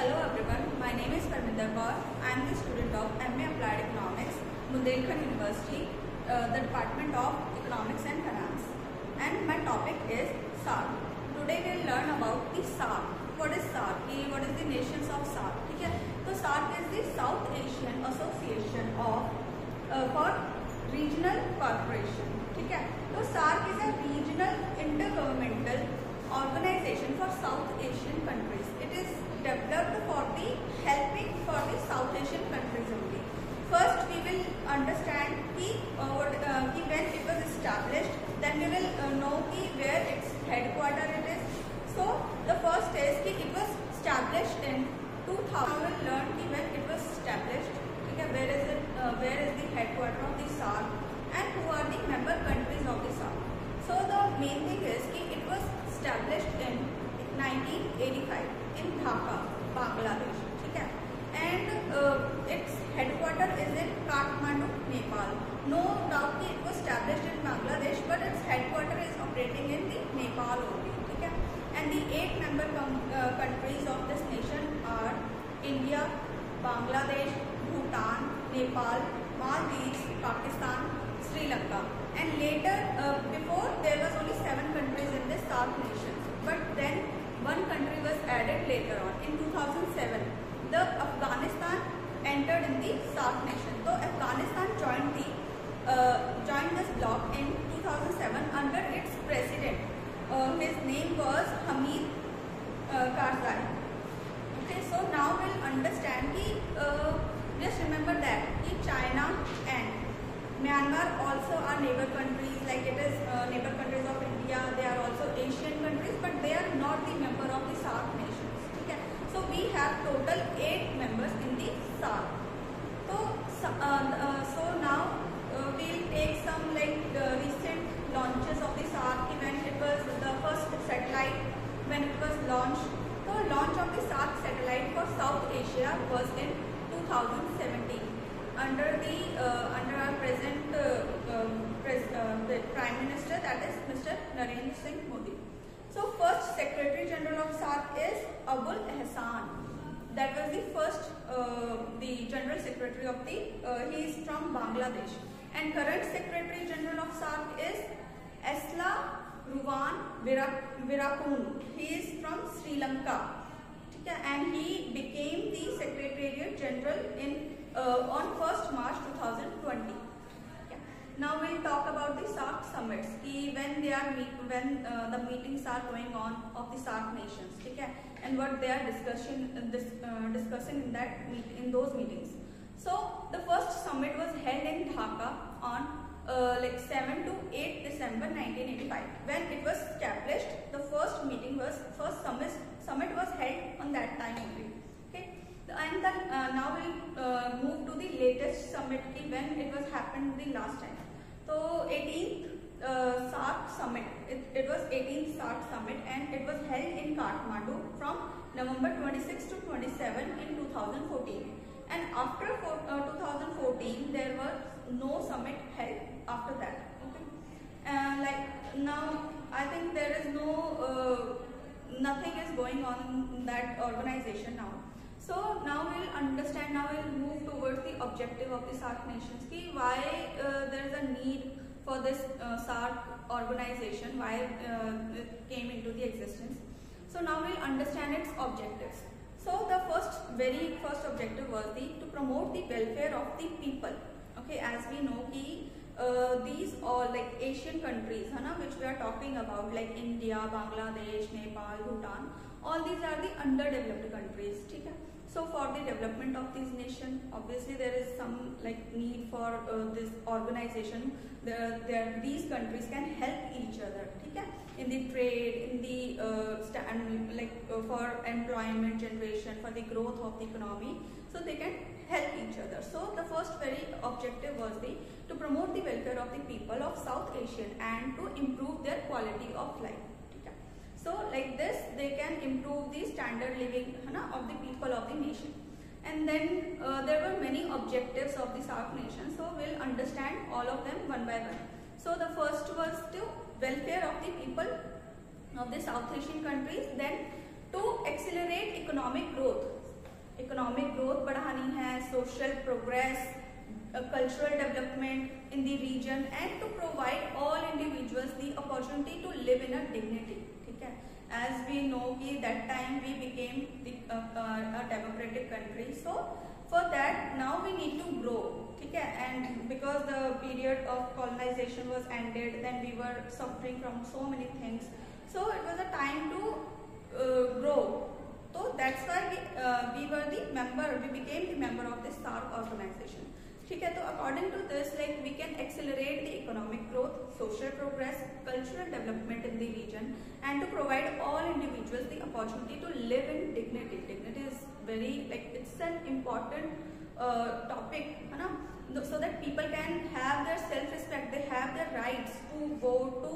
Hello everyone, my name is Parminder Kaur. I am the student of MA Applied Economics, Bundelkhand University, the Department of Economics and Finance. And my topic is SAARC. Today we will learn about the SAARC. What is SAARC? What is the nations of SAARC? Okay? So SAARC is the South Asian Association for Regional Cooperation. Okay? So SAARC is a regional intergovernmental organization for South Asian countries. It is developed for the helping for the South Asian countries only. First we will understand when it was established, then we will know where its headquarter it is. So the first is it was established in 2000. We will learn when it was established, okay, where is the headquarter of the SAARC and who are the member countries of the SAARC. So the main thing is it was established in 1985 in Dhaka, Bangladesh. Okay? And its headquarters is in Kathmandu, Nepal. No doubt it was established in Bangladesh, but its headquarters is operating in the Nepal only. Okay? And the 8 member countries of this nation are India, Bangladesh, Bhutan, Nepal, Maldives, Pakistan, Sri Lanka. And later, before there was only 7 countries in this SAARC nations, but then one country was added later on. In 2007, the Afghanistan entered in the SAARC nation. So Afghanistan joined this bloc in 2007 under its president. His name was Hamid Karzai. Okay, so now we'll understand just remember that China and Myanmar also are neighbor countries, like it is neighbor countries of India. They are also Asian countries, but they are not the member of the SAARC nations. Okay? So we have total 8 members in the SAARC. So now we'll take some recent launches of the SAARC when it was the first satellite when it was launched. So launch of the SAARC satellite for South Asia was in 2017. Under our present the Prime Minister, that is Mr. Narendra Singh Modi. So first Secretary General of SAARC is Abul Ehsan. That was the first the General Secretary of the he is from Bangladesh. And current Secretary General of SAARC is Esla Ruwan Virakun. He is from Sri Lanka. And he became the Secretariat General on 1st March 2020. Yeah. Now we'll talk about the SAARC summits. When the meetings are going on of the SAARC nations, okay, and what they are discussing in those meetings. So the first summit was held in Dhaka on 7 to 8 December 1985. When it was established, the first summit was held on that time only. Okay, and then now we'll move to the latest summit when it was happened the last time. So 18th SAARC summit. It was 18th SAARC summit and it was held in Kathmandu from November 26 to 27 in 2014. And after 2014, there was no summit held after that. Okay, now I think there is nothing is going on in that organization now. So now we'll understand. Now we'll move towards the objective of the SAARC nations. Why there is a need for this SAARC organization? Why it came into the existence? So now we'll understand its objectives. So the very first objective was to promote the welfare of the people. Okay, as we know, these all Asian countries, which we are talking about, like India, Bangladesh, Nepal, Bhutan, all these are the underdeveloped countries. Okay? So for the development of these nations, obviously there is some need for this organization. These countries can help each other. Okay? In the trade, in the for employment generation, for the growth of the economy, so they can help each other. So the first very objective was to promote the welfare of the people of South Asian and to improve their quality of life. Okay. So like this, they can improve the standard living of the people of the nation. And then there were many objectives of the SAARC nation. So we'll understand all of them one by one. So the first was to welfare of the people of the South Asian countries, then to accelerate economic growth. Economic growth बढ़ानी है, social progress, cultural development in the region, and to provide all individuals the opportunity to live in a dignity. ठीक है, as we know कि that time we became a democratic country, so for that now we need to grow. ठीक है, and because the period of colonization was ended, then we were suffering from so many things, so it was a time to grow. So that's why we became the member of this SAARC organization. ठीक है, तो according to this like we can accelerate the economic growth, social progress, cultural development in the region, and to provide all individuals the opportunity to live in dignity. Dignity is very like it's an important topic, है ना, so that people can have their self respect, they have their rights to vote, to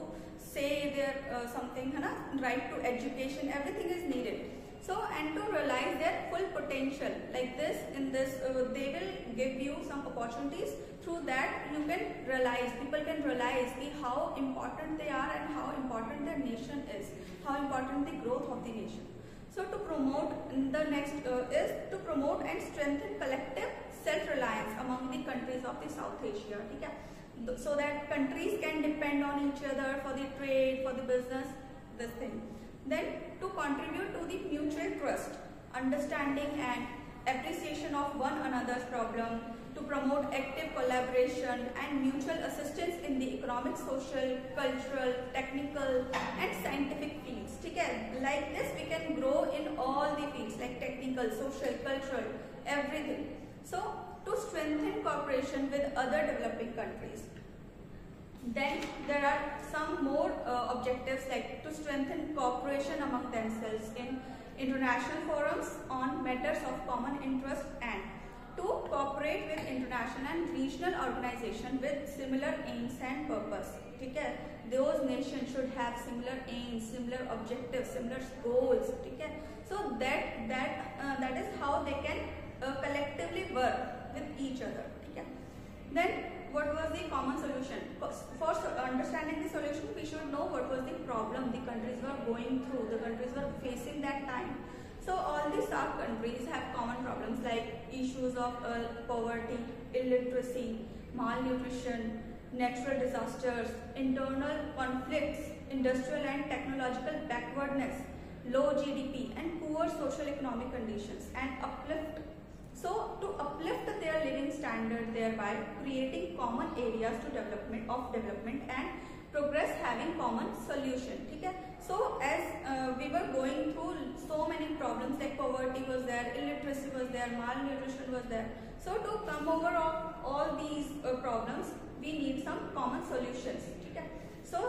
say their something, है ना, right to education, everything is needed. So, and to realize their full potential, like this, in this, they will give you some opportunities. Through that, you can realize, people can realize how important they are and how important their nation is, how important the growth of the nation. So, to promote, the next is to promote and strengthen collective self-reliance among the countries of the South Asia. ठीक है, so that countries can depend on each other for the trade, for the business, this thing. Then to contribute to the mutual trust, understanding and appreciation of one another's problem, to promote active collaboration and mutual assistance in the economic, social, cultural, technical and scientific fields. ठीक है, like this we can grow in all the fields like technical, social, cultural, everything. So to strengthen cooperation with other developing countries. Then there are some more objectives like to strengthen cooperation among themselves in international forums on matters of common interest, and to cooperate with international and regional organizations with similar aims and purpose. ठीक है, those nations should have similar aims, similar objectives, similar goals. ठीक है, so that is how they can collectively work with each other. ठीक है, then what was the common solution? For understanding the solution, we should know what was the problem the countries were going through, the countries were facing that time. So all the SAARC countries have common problems like issues of poverty, illiteracy, malnutrition, natural disasters, internal conflicts, industrial and technological backwardness, low GDP and poor social economic conditions, and uplift. So to uplift their living standard, thereby creating common areas to development and progress, having common solution. ठीक है, so as we were going through so many problems like poverty was there, illiteracy was there, malnutrition was there. So to come over all these problems, we need some common solutions. ठीक है, so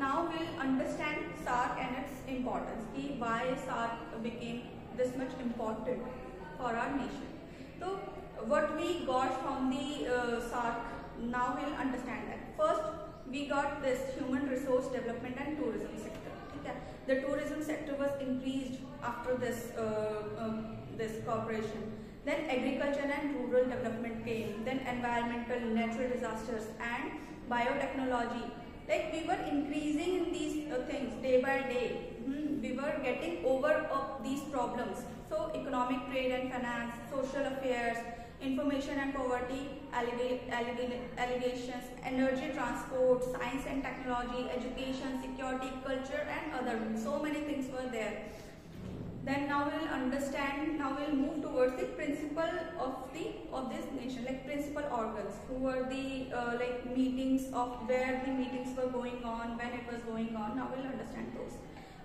now we'll understand SAARC and its importance, कि why SAARC became this much important for our nation. So what we got from the SAARC, now we'll understand that. First we got this human resource development and tourism sector. ठीक है, the tourism sector was increased after this cooperation. Then agriculture and rural development came, then environmental, natural disasters and biotechnology. Like we were increasing in these things day by day. We were getting over of these problems. So economic, trade and finance, social affairs, information and poverty allegations, energy, transport, science and technology, education, security, culture and other. So many things were there. Then now we will understand, now we will move towards the principle of this nation, like principal organs, who were the like meetings of where the meetings were going on, when it was going on. Now we will understand those.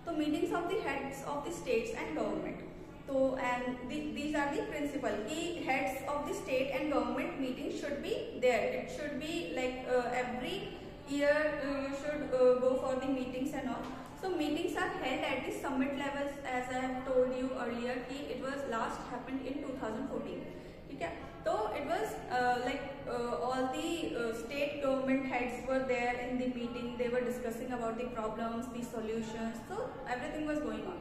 So meetings of the heads of the states and government. So and these are the principal key heads of the state and government meetings should be there. It should be like every year you should go for the meetings and all. So meetings are held at the summit levels, as I have told you earlier कि it was last happened in 2014. ठीक है, तो it was like all the state government heads were there in the meeting. They were discussing about the problems, the solutions. So everything was going on.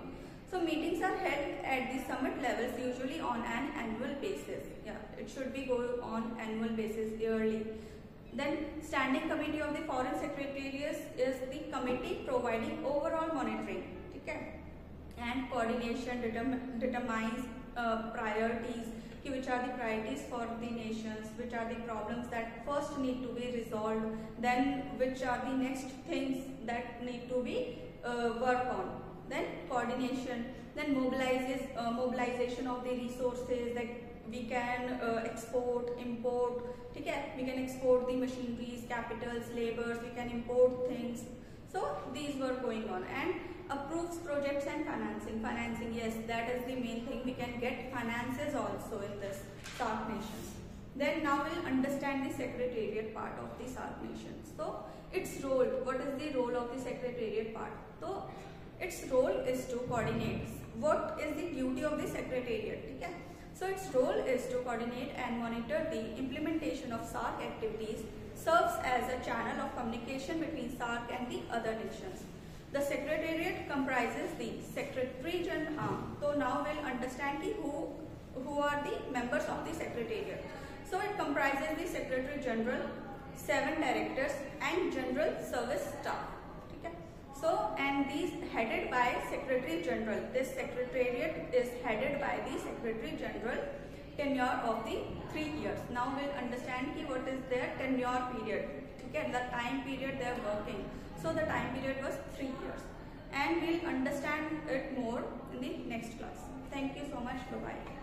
So meetings are held at the summit levels, usually on an annual basis. Yeah, it should be go on annual basis, yearly. Then standing committee of the foreign secretariat is the committee providing overall monitoring, ठीक है, and coordination, determines priorities, which are the priorities for the nations, which are the problems that first need to be resolved, then which are the next things that need to be worked on, then coordination, then mobilization of the resources, like we can export, import, okay? We can export the machineries, capitals, labors, we can import things. So these were going on. And approves projects and financing, yes, that is the main thing. We can get finances also in this SAARC nations. Then now we'll understand the secretariat part of the SAARC nations. So its role, what is the role of the secretariat part? So its role is to coordinate. What is the duty of the secretariat? Okay? So its role is to coordinate and monitor the implementation of SAARC activities, serves as a channel of communication between SAARC and the other nations. The secretariat comprises the Secretary General. So now we'll understand who are the members of the secretariat. So it comprises the Secretary General, 7 directors and general service staff. Okay? So and these headed by Secretary General. This secretariat is headed by the Secretary General. Tenure of the 3 years. Now we'll understand what is their tenure period. Okay, the time period they are working. So the time period was 3 years, and we'll understand it more in the next class. Thank you so much. Bye bye.